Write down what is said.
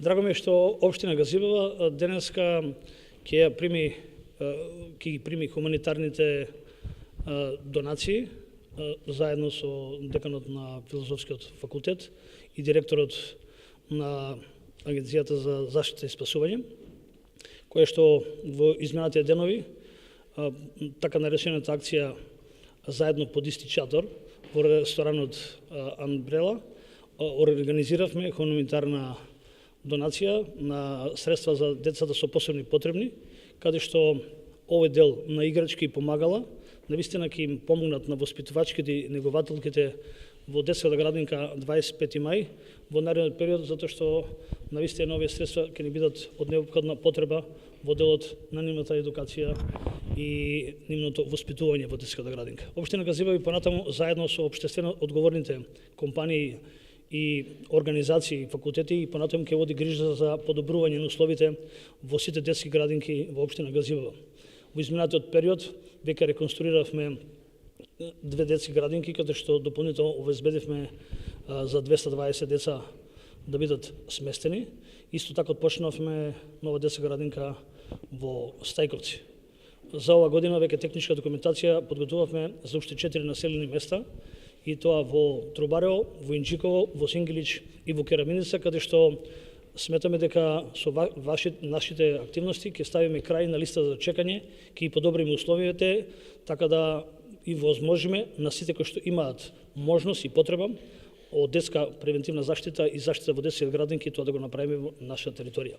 Драго ми е што општина Газибела денеска ќе ги прими хуманитарните донации заедно со деканот на Филозофскиот факултет и директорот на Агенцијата за заштита и спасување, кое што во изминатите денови така наречената акција заедно под исти чатор во ресторанот Анбрела организиравме хуманитарна донација на средства за децата со посебни потребни, каде што овој дел на играчки помагала, навистина ќе им помогнат на воспитувачките и негователките во детската градинка 25 мај во наредниот период, затоа што навистина овие средства ќе ни бидат од неопходна потреба во делот на нивната едукација и нивното воспитување во детската градинка. Општина Газибела и понатаму заедно со општествено одговорните компании и организации и факултети и понатаму ќе води грижа за подобрување на условите во сите детски градинки во општина Газибела. Во изминатиот период веќе реконструиравме 2 детски градинки, каде што дополнително обезбедивме за 220 деца да бидат сместени. Исто така почнавме нова детска градинка во Стајковци. За ова година веќе техничка документација подготувавме за уште 4 населени места, и тоа во Трубарево, во Инџиково, во Сингилич и во Кераминица, каде што сметаме дека со нашите активности ќе ставиме крај на листа за чекање, ќе подобриме условите, така да и возможиме на сите кои што имаат можност и потреба од детска превентивна заштита и заштита во детските градинки тоа да го направиме во нашата територија.